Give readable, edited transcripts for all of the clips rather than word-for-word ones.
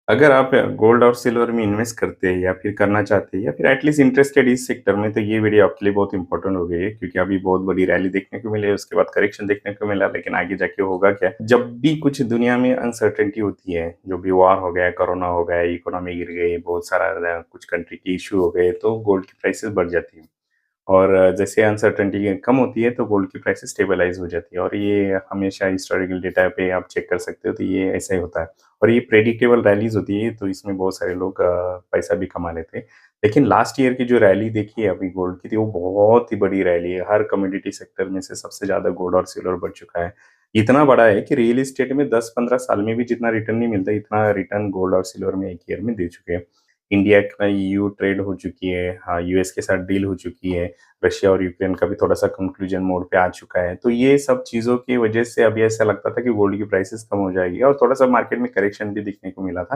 अगर आप गोल्ड और सिल्वर में इन्वेस्ट करते हैं या फिर करना चाहते हैं या फिर एटलीस्ट इंटरेस्टेड इस सेक्टर में, तो ये वीडियो आपके लिए बहुत इंपॉर्टेंट हो गई है, क्योंकि अभी बहुत बड़ी रैली देखने को मिली है, उसके बाद करेक्शन देखने को मिला, लेकिन आगे जाके होगा क्या? जब भी कुछ दुनिया में अनसर्टेनिटी होती है, जो भी वॉर हो गया, कोरोना हो गया, इकोनॉमी गिर गई, बहुत सारा कुछ कंट्री के इश्यू हो गए, तो गोल्ड की प्राइसेस बढ़ जाती है। और जैसे अनसर्टेनिटी कम होती है तो गोल्ड की प्राइसेस स्टेबलाइज़ हो जाती है, और ये हमेशा हिस्टोरिकल डेटा पे आप चेक कर सकते हो, तो ये ऐसा ही होता है। और ये प्रेडिक्टेबल रैलीज़ होती है, तो इसमें बहुत सारे लोग पैसा भी कमा लेते हैं। लेकिन लास्ट ईयर की जो रैली देखी है अभी गोल्ड की, थी वो बहुत ही बड़ी रैली है। हर कमोडिटी सेक्टर में से सबसे ज़्यादा गोल्ड और सिल्वर बढ़ चुका है। इतना बड़ा है कि रियल एस्टेट में 10-15 साल में भी जितना रिटर्न नहीं मिलता, इतना रिटर्न गोल्ड और सिल्वर में एक ईयर में दे चुके हैं। इंडिया का ईयू ट्रेड हो चुकी है, हाँ, यूएस के साथ डील हो चुकी है। रशिया और यूक्रेन का भी थोड़ा-सा कंक्लूजन मोड पे आ चुका है। तो ये सब चीज़ों की वजह से अभी ऐसा लगता था कि गोल्ड की प्राइसेज़ कम हो जाएगी, और थोड़ा-सा मार्केट में करेक्शन भी दिखने को मिला था।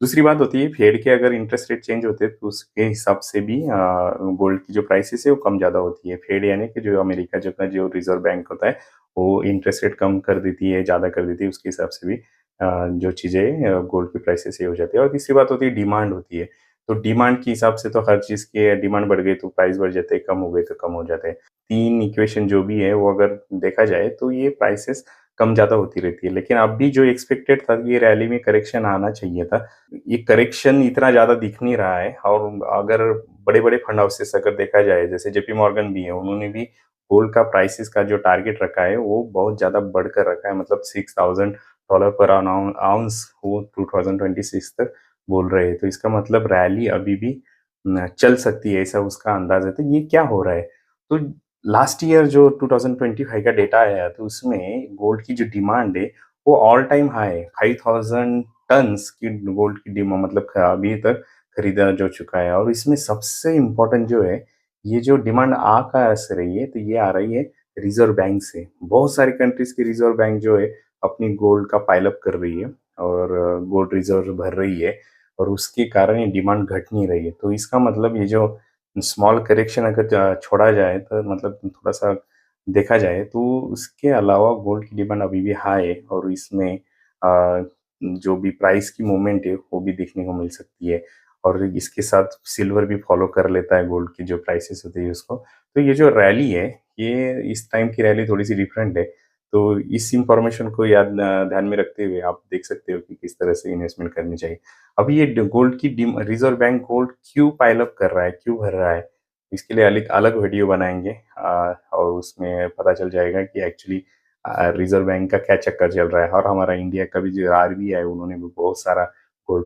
दूसरी बात होती है, फेड के अगर इंटरेस्ट रेट चेंज होते हैं तो उसके हिसाब से भी गोल्ड की जो प्राइसेज़ है वो कम-ज़्यादा होती है। फेड यानी कि जो अमेरिका जो का जो रिज़र्व बैंक होता है, वो इंटरेस्ट रेट कम कर देती है, ज़्यादा कर देती है, उसके हिसाब से भी जो चीज़ें गोल्ड की प्राइसेज़ ये हो जाती है। और तीसरी बात होती है, डिमांड होती है। तो डिमांड के हिसाब से तो हर चीज़ की डिमांड बढ़ गई तो प्राइस बढ़ जाते हैं, कम हो गए तो कम हो जाते हैं। 3 इक्वेशन जो भी है वो अगर देखा जाए तो ये प्राइसेज़ कम-ज़्यादा होती रहती है। लेकिन अभी जो एक्सपेक्टेड था कि ये रैली में करेक्शन आना चाहिए था, ये करेक्शन इतना ज़्यादा दिख नहीं रहा है। और अगर बड़े-बड़े फंड हाउसेस अगर देखा जाए, जैसे जेपी मॉर्गन भी है, उन्होंने भी गोल्ड का प्राइसेज़ का जो टारगेट रखा है वो बहुत ज़्यादा बढ़कर रखा है, मतलब $6000 पर आउंस वो 2026 तक बोल रहे हैं। तो इसका मतलब रैली अभी भी चल सकती है, ऐसा उसका अंदाज़ है। तो ये क्या हो रहा है? तो लास्ट ईयर जो 2025 का डेटा आया, तो उसमें गोल्ड की जो डिमांड है वो ऑल टाइम हाई 5000 टन्स की गोल्ड की मतलब अभी तक खरीदा जा चुका है। और इसमें सबसे इम्पोर्टेंट जो है, ये जो डिमांड आ कहाँ से रही है, तो ये आ रही है रिज़र्व बैंक से। बहुत सारी कंट्रीज़ की रिज़र्व बैंक जो है अपनी गोल्ड का पाइल अप कर रही है, और गोल्ड रिज़र्व भर रही है, और उसके कारण ये डिमांड घट नहीं रही है। तो इसका मतलब ये जो स्मॉल करेक्शन अगर छोड़ा जाए, तो मतलब थोड़ा-सा देखा जाए, तो उसके अलावा गोल्ड की डिमांड अभी भी हाई है, और इसमें जो भी प्राइस की मूवमेंट है वो भी देखने को मिल सकती है। और इसके साथ सिल्वर भी फॉलो कर लेता है गोल्ड की जो प्राइसेस होती है उसको। तो ये जो रैली है, ये इस टाइम की रैली थोड़ी-सी डिफरेंट है। तो इस इन्फॉर्मेशन को ध्यान में रखते हुए आप देख सकते हो कि किस तरह से इन्वेस्टमेंट करनी चाहिए। अभी ये गोल्ड की रिजर्व बैंक गोल्ड क्यों पाइल अप कर रहा है, क्यों भर रहा है? इसके लिए अलग अलग वीडियो बनाएँगे, और उसमें पता चल जाएगा कि एक्चुअली रिजर्व बैंक का क्या चक्कर चल रहा है। और हमारा इंडिया का भी जो आरबीआई, उन्होंने भी बहुत सारा